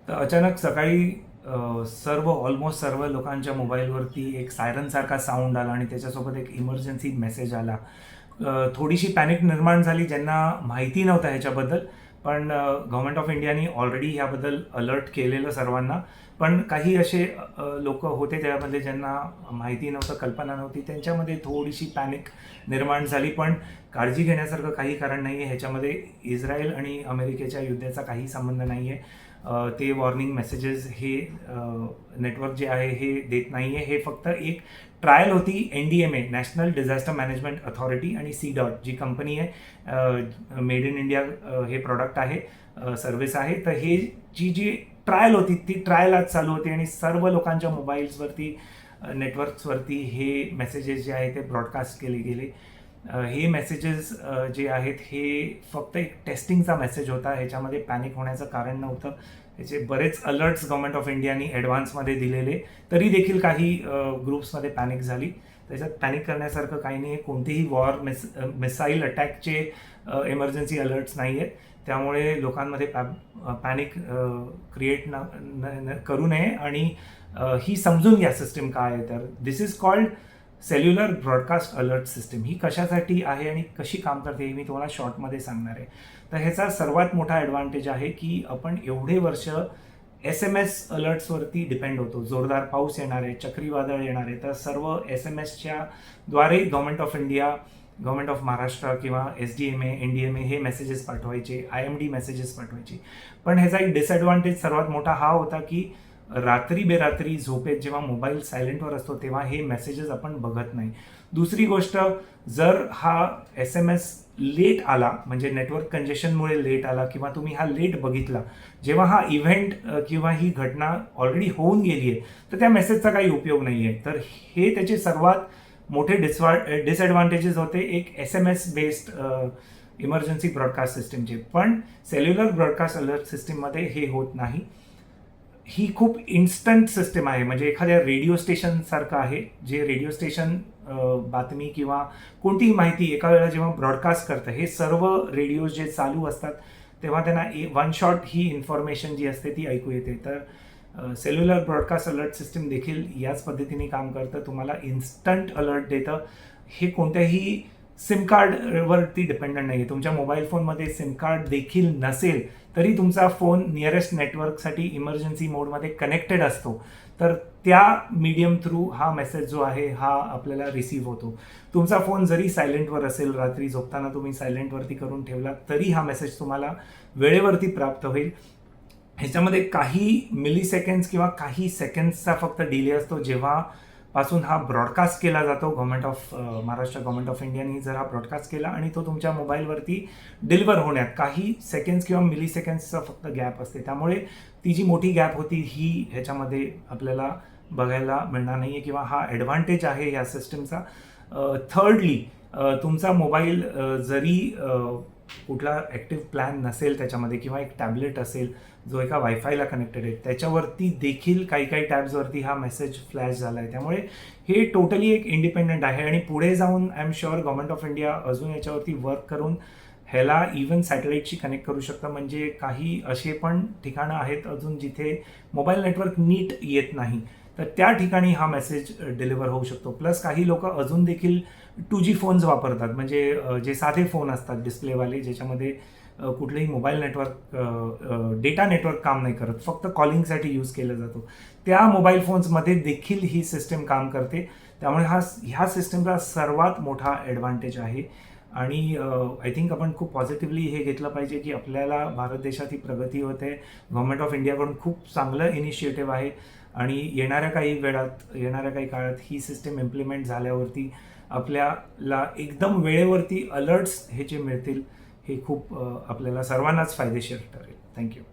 तर अचानक सकाळी ऑलमोस्ट सर्व लोकांच्या मोबाईलवरती एक सायरनसारखा साऊंड आला आणि त्याच्यासोबत एक इमर्जन्सी मेसेज आला. थोडीशी पॅनिक निर्माण झाली ज्यांना माहिती नव्हतं ह्याच्याबद्दल. पण गव्हर्नमेंट ऑफ इंडियानी ऑलरेडी ह्याबद्दल अलर्ट केलेलं सर्वांना. पण काही असे लोक होते त्यामध्ये ज्यांना माहिती नव्हतं, कल्पना नव्हती, त्यांच्यामध्ये थोडीशी पॅनिक निर्माण झाली. पण काळजी घेण्यासारखं काही कारण नाही आहे. ह्याच्यामध्ये इस्रायल आणि अमेरिकेच्या युद्धाचा काही संबंध नाही आहे. ते वॉर्निंग मेसेजेस हे नेटवर्क जे आहे हे देत नाही आहे. हे फक्त एक ट्रायल होती. NDMA, national disaster management authority, आणि C-DOT जी कंपनी आहे, मेड इन इंडिया हे प्रॉडक्ट आहे, सर्व्हिस आहे. तर हे जी ट्रायल होती ती ट्रायल आज चालू होती आणि सर्व लोकांच्या मोबाईल्सवरती, नेटवर्क्सवरती हे मेसेजेस जे आहेत ते ब्रॉडकास्ट केले गेले. हे मेसेजेस जे आहेत हे फक्त एक टेस्टिंगचा मेसेज होता. ह्याच्यामध्ये पॅनिक होण्याचं कारण नव्हतं. ह्याचे बरेच अलर्ट्स गव्हर्नमेंट ऑफ इंडियानी ॲडव्हान्समध्ये दिलेले, तरी देखील काही ग्रुप्समध्ये पॅनिक झाली. त्याच्यात पॅनिक करण्यासारखं काही नाही आहे. कोणतेही मिसाईल अटॅकचे इमर्जन्सी अलर्ट्स नाही आहेत. त्यामुळे लोकांमध्ये पॅनिक क्रिएट करू नये. आणि ही समजून घ्या सिस्टीम काय आहे. तर this is called cellular broadcast alert system. ही कशासाठी आहे आणि कशी काम करते हे मी तुम्हाला शॉर्टमध्ये सांगणार आहे. तर ह्याचा सर्वात मोठा ॲडव्हान्टेज आहे की आपण एवढे वर्ष SMS अलर्ट्सवरती डिपेंड होतो. जोरदार पाऊस येणार आहे, चक्रीवादळ येणार आहे, तर सर्व SMSच्या द्वारे government of India, government of Maharashtra किंवा SDMA, NDMA हे मेसेजेस पाठवायचे, IMD मेसेजेस पाठवायचे. पण ह्याचा एक डिसॲडव्हान्टेज सर्वात मोठा हा होता की रात्री बेरात्री झोपेत जेव्हा मोबाईल सायलेंटवर असतो तेव्हा हे मेसेजेस आपण बघत नाही. दुसरी गोष्ट, जर हा SMS लेट आला, म्हणजे नेटवर्क कंजेशनमुळे लेट आला किंवा तुम्ही हा लेट बघितला, जेव्हा हा इव्हेंट किंवा ही घटना ऑलरेडी होऊन गेली आहे, तर त्या मेसेजचा काही उपयोग नाही आहे. तर हे त्याचे सर्वात मोठे डिसॲडव्हान्टेजेस होते एक SMS बेस्ड इमर्जन्सी ब्रॉडकास्ट सिस्टीमचे. पण सेल्युलर ब्रॉडकास्ट अलर्ट सिस्टीममध्ये हे होत नाही. ही खूप इन्स्टंट सिस्टीम आहे, म्हणजे एखाद्या रेडिओ स्टेशनसारखं आहे. जे रेडिओ स्टेशन बातमी किंवा कोणतीही माहिती एका वेळेला जेव्हा ब्रॉडकास्ट करतं, हे सर्व रेडिओ जे चालू असतात तेव्हा त्यांना वन शॉट ही इन्फॉर्मेशन जी असते ती ऐकू येते. तर सेल्युलर ब्रॉडकास्ट अलर्ट सिस्टीम देखील याच पद्धतीने काम करतं. तुम्हाला इन्स्टंट अलर्ट देतं. हे कोणत्याही सिम कार्डवरती डिपेंडंट नाही आहे. तुमच्या मोबाईल फोनमध्ये सिम कार्ड देखील नसेल तरी तुमचा फोन नियरेस्ट नेटवर्कसाठी इमर्जन्सी मोडमध्ये कनेक्टेड असतो. तर त्या मीडियम थ्रू हा मेसेज जो आहे हा आपल्याला रिसीव्ह होतो. तुमचा फोन जरी सायलेंटवर असेल, रात्री झोपताना तुम्ही सायलेंटवरती करून ठेवला तरी हा मेसेज तुम्हाला वेळेवरती प्राप्त होईल. ह्याच्यामध्ये काही मिली सेकंड्स किंवा काही सेकंड्सचा फक्त डिले असतो. जेव्हा पासून हा ब्रॉडकास्ट केला जातो, government of Maharashtra, government of इंडियाने जर हा ब्रॉडकास्ट केला आणि तो तुमच्या मोबाईलवरती डिलिव्हर होण्यात काही सेकंड्स किंवा मिली सेकंड्सचा फक्त गॅप असते. त्यामुळे ती जी मोठी गॅप होती ही ह्याच्यामध्ये आपल्याला बघायला मिळणार नाही आहे किंवा हा ॲडव्हान्टेज आहे या सिस्टीमचा. थर्डली, तुमचा मोबाईल जरी कुठला ॲक्टिव्ह प्लॅन नसेल त्याच्यामध्ये किंवा एक टॅबलेट असेल जो एका वायफायला कनेक्टेड आहे, त्याच्यावरती देखील काही टॅब्सवरती हा मेसेज फ्लॅश झाला आहे. त्यामुळे हे टोटली एक इंडिपेंडंट आहे आणि पुढे जाऊन I am sure government of India अजून याच्यावरती वर्क करून ह्याला इव्हन सॅटेलाईटशी कनेक्ट करू शकतं. म्हणजे काही असे पण ठिकाणं आहेत अजून जिथे मोबाईल नेटवर्क नीट येत नाही, तर त्या ठिकाणी हा मेसेज डिलिव्हर होऊ शकतो. प्लस काही लोक अजून देखील 2G फोन्स वापरतात, म्हणजे जे साधे फोन असतात डिस्प्लेवाले, ज्याच्यामध्ये कुठलंही मोबाईल नेटवर्क, डेटा नेटवर्क काम नाही करत, फक्त कॉलिंगसाठी यूज केलं जातो. त्या मोबाईल फोन्समध्ये देखील ही सिस्टीम काम करते. त्यामुळे ह्या सिस्टीमचा सर्वात मोठा ॲडव्हान्टेज आहे. आणि आय थिंक आपण खूप पॉझिटिव्हली हे घेतलं पाहिजे की आपल्याला भारत देशात ही प्रगती होते. गव्हर्नमेंट ऑफ इंडियाकडून खूप चांगलं इनिशिएटिव्ह आहे आणि येणाऱ्या काही काळात ही सिस्टीम इम्प्लिमेंट झाल्यावरती आपल्याला एकदम वेळेवरती अलर्ट्स हे जे मिळतील हे खूप आपल्याला सर्वांनाच फायदेशीर ठरेल. थँक्यू.